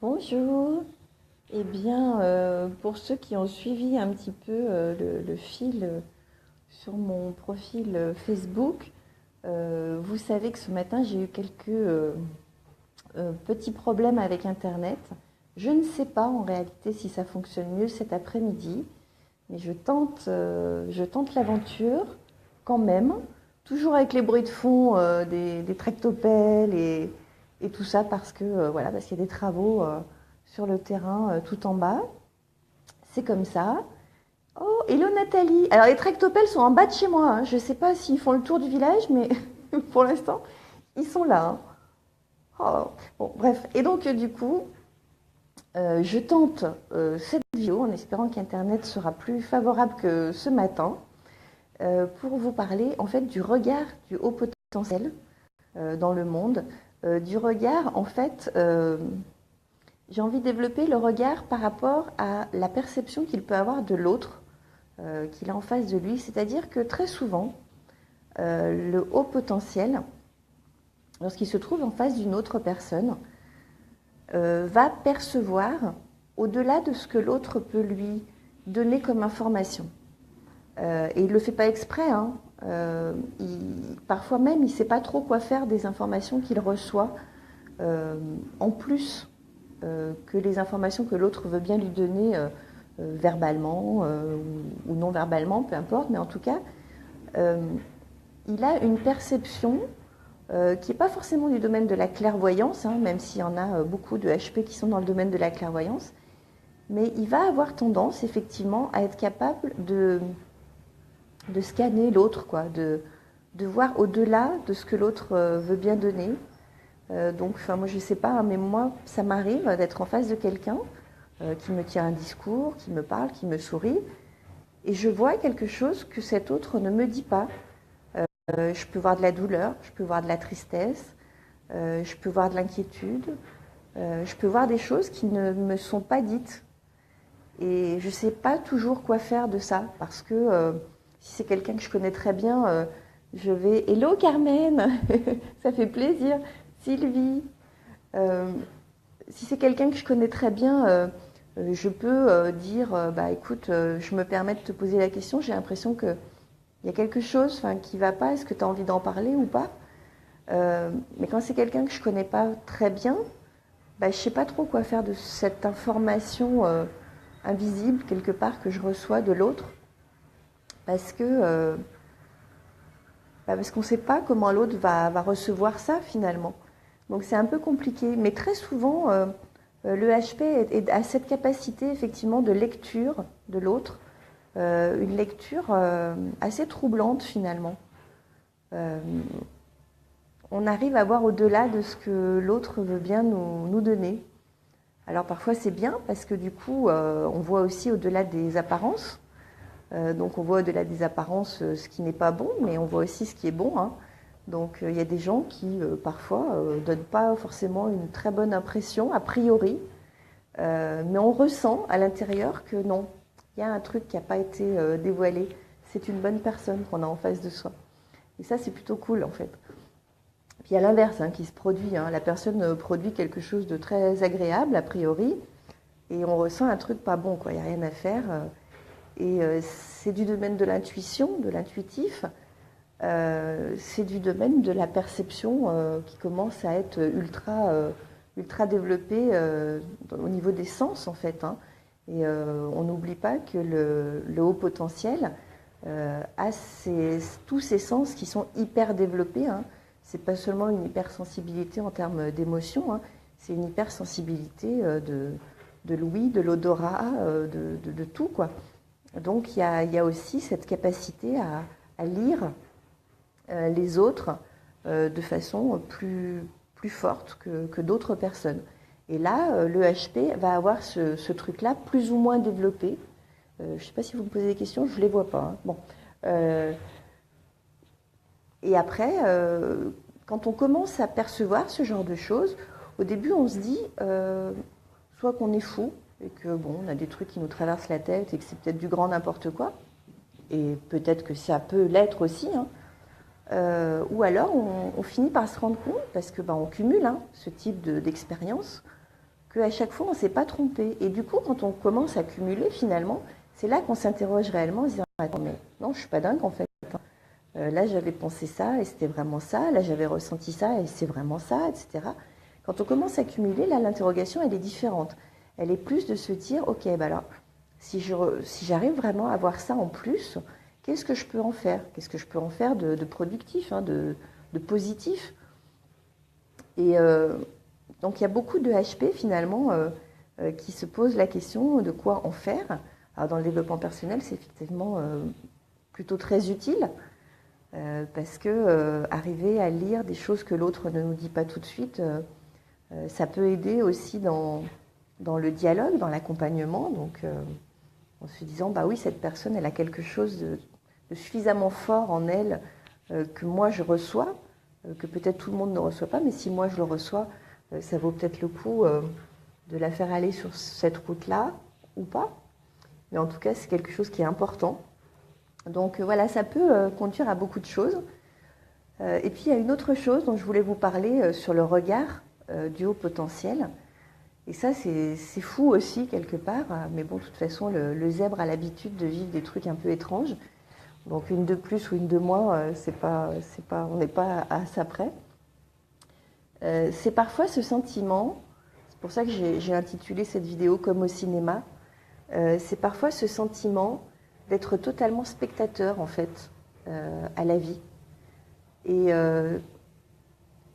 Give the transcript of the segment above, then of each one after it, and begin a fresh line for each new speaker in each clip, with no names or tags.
Bonjour. Eh bien, pour ceux qui ont suivi un petit peu le fil sur mon profil Facebook, vous savez que ce matin, j'ai eu quelques petits problèmes avec Internet. Je ne sais pas en réalité si ça fonctionne mieux cet après-midi, mais je tente l'aventure quand même, toujours avec les bruits de fond des tractopelles et tout ça voilà, parce qu'il y a des travaux sur le terrain tout en bas. C'est comme ça. Oh, hello Nathalie. Alors les tractopelles sont en bas de chez moi, hein. Je ne sais pas s'ils font le tour du village, mais pour l'instant, ils sont là, hein. Oh, bon, bref. Et donc du coup, je tente cette vidéo en espérant qu'Internet sera plus favorable que ce matin pour vous parler en fait du regard du haut potentiel dans le monde, du regard en fait, j'ai envie de développer le regard par rapport à la perception qu'il peut avoir de l'autre qu'il a en face de lui, c'est-à-dire que très souvent, le haut potentiel, lorsqu'il se trouve en face d'une autre personne, va percevoir au-delà de ce que l'autre peut lui donner comme information. Et il ne le fait pas exprès, hein. Parfois même, il ne sait pas trop quoi faire des informations qu'il reçoit en plus que les informations que l'autre veut bien lui donner verbalement ou non verbalement, peu importe, mais en tout cas, euh, il a une perception qui n'est pas forcément du domaine de la clairvoyance, hein, même s'il y en a beaucoup de HP qui sont dans le domaine de la clairvoyance, mais il va avoir tendance effectivement à être capable de scanner l'autre, quoi, de voir au-delà de ce que l'autre veut bien donner. Donc, moi, je ne sais pas, hein, mais moi, ça m'arrive d'être en face de quelqu'un qui me tient un discours, qui me parle, qui me sourit, et je vois quelque chose que cet autre ne me dit pas. Je peux voir de la douleur, je peux voir de la tristesse, je peux voir de l'inquiétude, je peux voir des choses qui ne me sont pas dites. Et je ne sais pas toujours quoi faire de ça, parce que si c'est quelqu'un que je connais très bien, je vais... Hello Carmen, ça fait plaisir. Sylvie, euh, si c'est quelqu'un que je connais très bien, je peux dire, bah écoute, je me permets de te poser la question, j'ai l'impression qu'il y a quelque chose qui ne va pas, est-ce que tu as envie d'en parler ou pas? Mais quand c'est quelqu'un que je ne connais pas très bien, bah, je ne sais pas trop quoi faire de cette information invisible quelque part que je reçois de l'autre, parce que parce qu'on ne sait pas comment l'autre va recevoir ça finalement. Donc c'est un peu compliqué, mais très souvent le HP a cette capacité effectivement de lecture de l'autre, une lecture assez troublante finalement. Euh, on arrive à voir au-delà de ce que l'autre veut bien nous donner. Alors parfois c'est bien parce que du coup on voit aussi au-delà des apparences. Donc on voit au-delà des apparences ce qui n'est pas bon, mais on voit aussi ce qui est bon, hein. Donc il y a des gens qui parfois ne donnent pas forcément une très bonne impression a priori, mais on ressent à l'intérieur que non, il y a un truc qui n'a pas été dévoilé. C'est une bonne personne qu'on a en face de soi. Et ça c'est plutôt cool en fait. Puis il y a l'inverse qui se produit, hein. La personne produit quelque chose de très agréable a priori, et on ressent un truc pas bon, quoi. Il n'y a rien à faire. Et c'est du domaine de l'intuition, de l'intuitif. C'est du domaine de la perception qui commence à être ultra développée au niveau des sens, en fait, hein. Et on n'oublie pas que le haut potentiel a tous ces sens qui sont hyper développés, hein. C'est pas seulement une hypersensibilité en termes d'émotion, hein. C'est une hypersensibilité de l'ouïe, de l'odorat, de tout, quoi. Donc il y a aussi cette capacité à lire les autres de façon plus forte que d'autres personnes. Et là, le HP va avoir ce truc-là plus ou moins développé. Je ne sais pas si vous me posez des questions, je ne les vois pas, hein. Bon. Euh, et après, quand on commence à percevoir ce genre de choses, au début on se dit soit qu'on est fou et que bon, on a des trucs qui nous traversent la tête et que c'est peut-être du grand n'importe quoi, et peut-être que ça peut l'être aussi, hein. Ou alors on finit par se rendre compte, parce que on cumule ce type d'expérience, qu'à chaque fois, on ne s'est pas trompé. Et du coup, quand on commence à cumuler, finalement, c'est là qu'on s'interroge réellement, en se disant, attends, mais non, je ne suis pas dingue, en fait. Là, j'avais pensé ça, et c'était vraiment ça. Là, j'avais ressenti ça, et c'est vraiment ça, etc. Quand on commence à cumuler, là, l'interrogation, elle est différente. Elle est plus de se dire, ok, bah alors, si j'arrive vraiment à avoir ça en plus, qu'est-ce que je peux en faire? Qu'est-ce que je peux en faire de productif, hein, de positif? Et donc il y a beaucoup de HP finalement qui se posent la question de quoi en faire. Alors dans le développement personnel, c'est effectivement plutôt très utile parce que arriver à lire des choses que l'autre ne nous dit pas tout de suite, ça peut aider aussi dans le dialogue, dans l'accompagnement. Donc en se disant, bah oui, cette personne, elle a quelque chose de suffisamment fort en elle que moi je reçois, que peut-être tout le monde ne reçoit pas, mais si moi je le reçois, ça vaut peut-être le coup de la faire aller sur cette route-là ou pas. Mais en tout cas, c'est quelque chose qui est important. Donc voilà, ça peut conduire à beaucoup de choses. Et puis il y a une autre chose dont je voulais vous parler sur le regard du haut potentiel. Et ça, c'est fou aussi, quelque part. Mais bon, de toute façon, le zèbre a l'habitude de vivre des trucs un peu étranges. Donc, une de plus ou une de moins, on n'est pas à ça près. C'est parfois ce sentiment, c'est pour ça que j'ai intitulé cette vidéo comme au cinéma, c'est parfois ce sentiment d'être totalement spectateur, en fait, à la vie. Et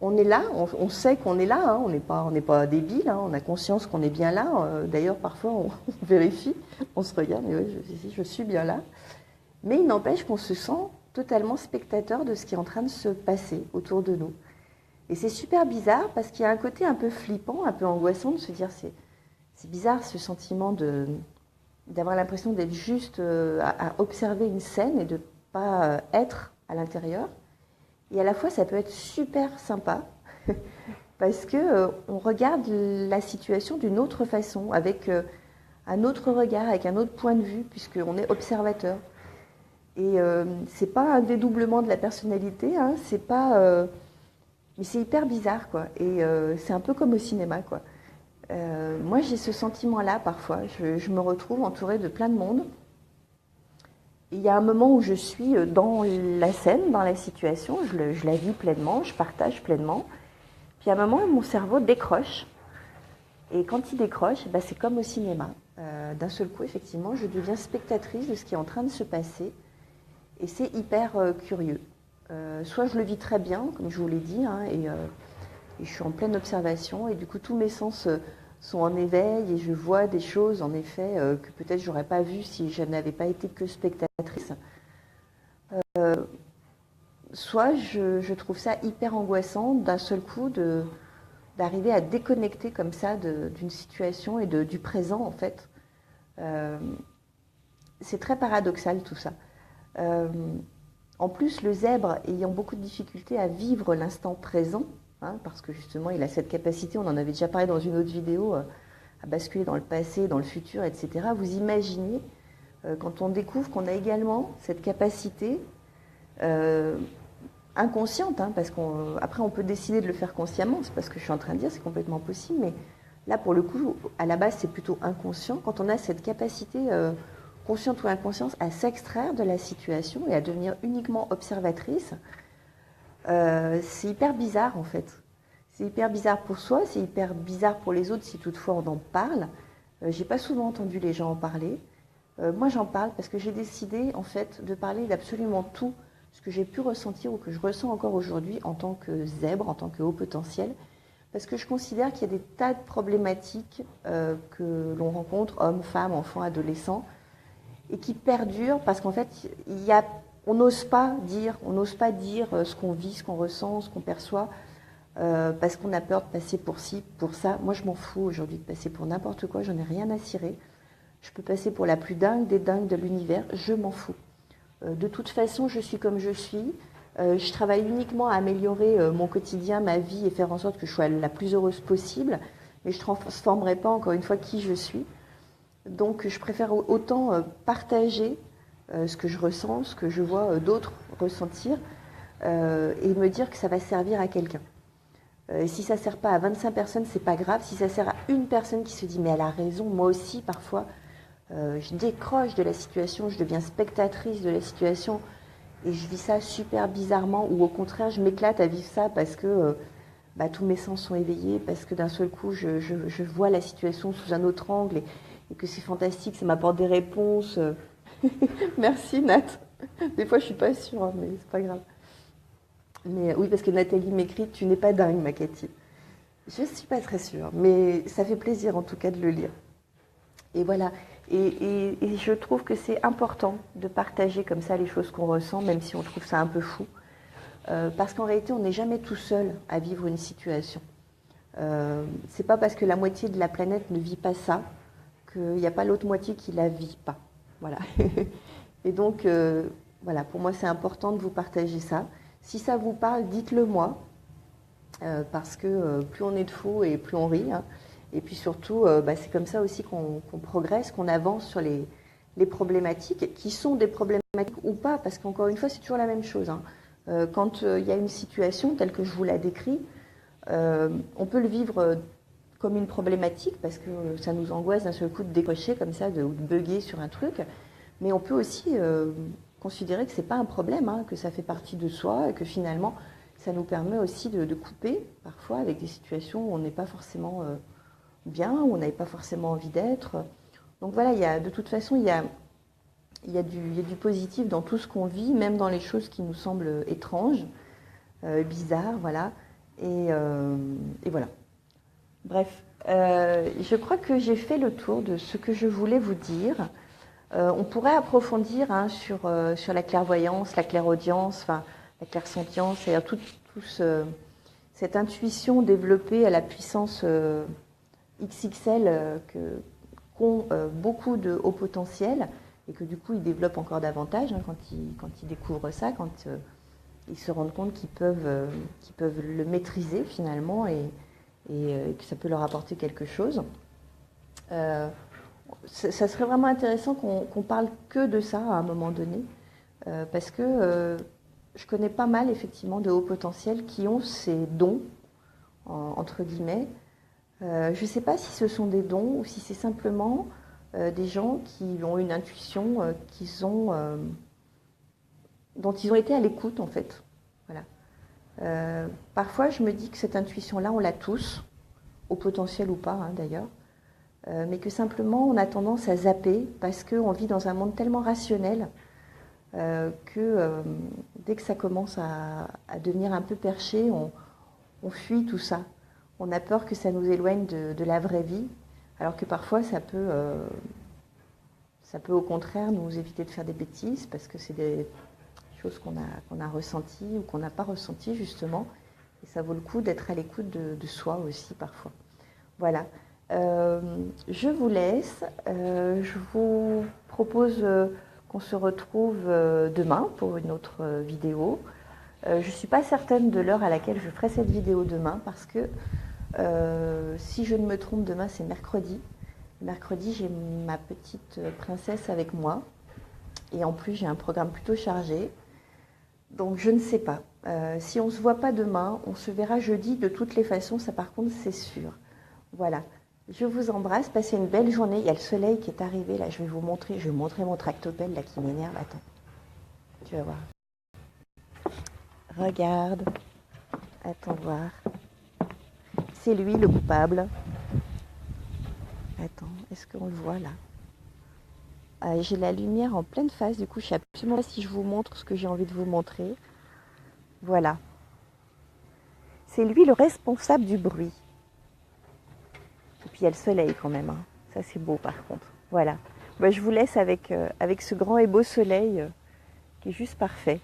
on est là, on sait qu'on est là, hein, on n'est pas débile, hein, on a conscience qu'on est bien là. D'ailleurs, parfois, on vérifie, on se regarde, et oui, je suis bien là. Mais il n'empêche qu'on se sent totalement spectateur de ce qui est en train de se passer autour de nous. Et c'est super bizarre parce qu'il y a un côté un peu flippant, un peu angoissant de se dire c'est bizarre ce sentiment d'avoir l'impression d'être juste à observer une scène et de ne pas être à l'intérieur. Et à la fois, ça peut être super sympa parce qu'on regarde la situation d'une autre façon, avec un autre regard, avec un autre point de vue, puisqu'on est observateur. Et c'est pas un dédoublement de la personnalité, hein, c'est pas, mais c'est hyper bizarre, quoi. Et c'est un peu comme au cinéma, quoi. Moi, j'ai ce sentiment-là parfois. Je me retrouve entourée de plein de monde. Il y a un moment où je suis dans la scène, dans la situation, je la vis pleinement, je partage pleinement. Puis il y a un moment où mon cerveau décroche. Et quand il décroche, bah, c'est comme au cinéma. D'un seul coup, effectivement, je deviens spectatrice de ce qui est en train de se passer. Et c'est hyper curieux. Soit je le vis très bien, comme je vous l'ai dit, hein, et je suis en pleine observation, et du coup tous mes sens sont en éveil, et je vois des choses, en effet, que peut-être je n'aurais pas vues si je n'avais pas été que spectatrice. Soit je trouve ça hyper angoissant, d'un seul coup, d'arriver à déconnecter comme ça d'une situation et du présent, en fait. C'est très paradoxal tout ça. En plus, le zèbre, ayant beaucoup de difficultés à vivre l'instant présent, hein, parce que justement, il a cette capacité, on en avait déjà parlé dans une autre vidéo, à basculer dans le passé, dans le futur, etc. Vous imaginez, quand on découvre qu'on a également cette capacité inconsciente, hein, parce qu'après on peut décider de le faire consciemment, c'est pas ce que je suis en train de dire, c'est complètement possible, mais là, pour le coup, à la base, c'est plutôt inconscient. Quand on a cette capacité consciente ou inconsciente, à s'extraire de la situation et à devenir uniquement observatrice, c'est hyper bizarre en fait. C'est hyper bizarre pour soi, c'est hyper bizarre pour les autres si toutefois on en parle. J'ai pas souvent entendu les gens en parler. Moi j'en parle parce que j'ai décidé en fait de parler d'absolument tout ce que j'ai pu ressentir ou que je ressens encore aujourd'hui en tant que zèbre, en tant que haut potentiel. Parce que je considère qu'il y a des tas de problématiques que l'on rencontre, hommes, femmes, enfants, adolescents, et qui perdurent parce qu'en fait, on n'ose pas dire ce qu'on vit, ce qu'on ressent, ce qu'on perçoit, parce qu'on a peur de passer pour ci, pour ça. Moi, je m'en fous aujourd'hui de passer pour n'importe quoi, j'en ai rien à cirer. Je peux passer pour la plus dingue des dingues de l'univers, je m'en fous. De toute façon, je suis comme je suis. Je travaille uniquement à améliorer mon quotidien, ma vie et faire en sorte que je sois la plus heureuse possible. Mais je ne transformerai pas encore une fois qui je suis. Donc je préfère autant partager ce que je ressens, ce que je vois d'autres ressentir et me dire que ça va servir à quelqu'un. Et si ça ne sert pas à 25 personnes, c'est pas grave. Si ça sert à une personne qui se dit mais elle a raison, moi aussi parfois, je décroche de la situation, je deviens spectatrice de la situation et je vis ça super bizarrement ou au contraire je m'éclate à vivre ça parce que tous mes sens sont éveillés, parce que d'un seul coup je vois la situation sous un autre angle et que c'est fantastique, ça m'apporte des réponses. Merci Nat. Des fois je suis pas sûre, hein, mais c'est pas grave. Mais oui, parce que Nathalie m'écrit tu n'es pas dingue, ma Cathy. Je ne suis pas très sûre, mais ça fait plaisir en tout cas de le lire. Et voilà. Et je trouve que c'est important de partager comme ça les choses qu'on ressent, même si on trouve ça un peu fou. Parce qu'en réalité, on n'est jamais tout seul à vivre une situation. C'est pas parce que la moitié de la planète ne vit pas ça qu'il n'y a pas l'autre moitié qui la vit pas. Voilà. Et donc, voilà, pour moi, c'est important de vous partager ça. Si ça vous parle, dites-le moi. Parce que plus on est de fous et plus on rit. Hein. Et puis surtout, c'est comme ça aussi qu'on progresse, qu'on avance sur les problématiques, qui sont des problématiques ou pas, parce qu'encore une fois, c'est toujours la même chose. Hein. Quand il y a une situation telle que je vous la décris, on peut le vivre comme une problématique, parce que ça nous angoisse d'un seul coup de décrocher comme ça, de bugger sur un truc, mais on peut aussi considérer que ce n'est pas un problème, hein, que ça fait partie de soi, et que finalement, ça nous permet aussi de couper, parfois, avec des situations où on n'est pas forcément bien, où on n'avait pas forcément envie d'être. Donc voilà, de toute façon, il y a du positif dans tout ce qu'on vit, même dans les choses qui nous semblent étranges, bizarres, voilà. Et voilà. Bref, je crois que j'ai fait le tour de ce que je voulais vous dire. On pourrait approfondir hein, sur la clairvoyance, la clairaudience, enfin, la clairsentience, c'est-à-dire cette intuition développée à la puissance XXL qu'ont beaucoup de hauts potentiels et que du coup ils développent encore davantage hein, quand ils découvrent ça, quand ils se rendent compte qu'ils peuvent le maîtriser finalement et que ça peut leur apporter quelque chose. Ça serait vraiment intéressant qu'on parle que de ça à un moment donné, parce que je connais pas mal effectivement de hauts potentiels qui ont ces dons, entre guillemets. Je ne sais pas si ce sont des dons ou si c'est simplement des gens qui ont une intuition dont ils ont été à l'écoute en fait. Voilà. Parfois je me dis que cette intuition-là, on l'a tous, au potentiel ou pas hein, d'ailleurs, mais que simplement on a tendance à zapper parce qu'on vit dans un monde tellement rationnel que dès que ça commence à devenir un peu perché, on fuit tout ça. On a peur que ça nous éloigne de la vraie vie, alors que parfois ça peut au contraire nous éviter de faire des bêtises parce que c'est des choses qu'on a ressenties ou qu'on n'a pas ressenties justement. Et ça vaut le coup d'être à l'écoute de soi aussi parfois. Voilà. Je vous laisse. Je vous propose qu'on se retrouve demain pour une autre vidéo. Je ne suis pas certaine de l'heure à laquelle je ferai cette vidéo demain parce que si je ne me trompe, demain c'est mercredi. Mercredi, j'ai ma petite princesse avec moi et en plus j'ai un programme plutôt chargé. Donc je ne sais pas. Si on ne se voit pas demain, on se verra jeudi de toutes les façons, ça par contre c'est sûr. Voilà. Je vous embrasse, passez une belle journée. Il y a le soleil qui est arrivé là, je vais vous montrer mon tractopelle là qui m'énerve. Attends, tu vas voir. Regarde, attends voir. C'est lui le coupable. Attends, est-ce qu'on le voit là? J'ai la lumière en pleine face, du coup je ne sais absolument pas si je vous montre ce que j'ai envie de vous montrer. Voilà. C'est lui le responsable du bruit. Et puis il y a le soleil quand même. Hein. Ça c'est beau par contre. Voilà. Je vous laisse avec ce grand et beau soleil qui est juste parfait.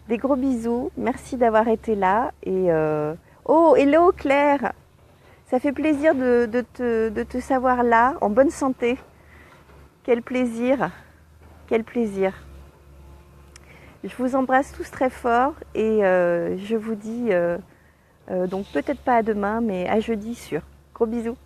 Des gros bisous. Merci d'avoir été là. Et oh, hello Claire. Ça fait plaisir de te savoir là, en bonne santé. Quel plaisir. Quel plaisir. Je vous embrasse tous très fort et je vous dis donc peut-être pas à demain, mais à jeudi sûr. Gros bisous.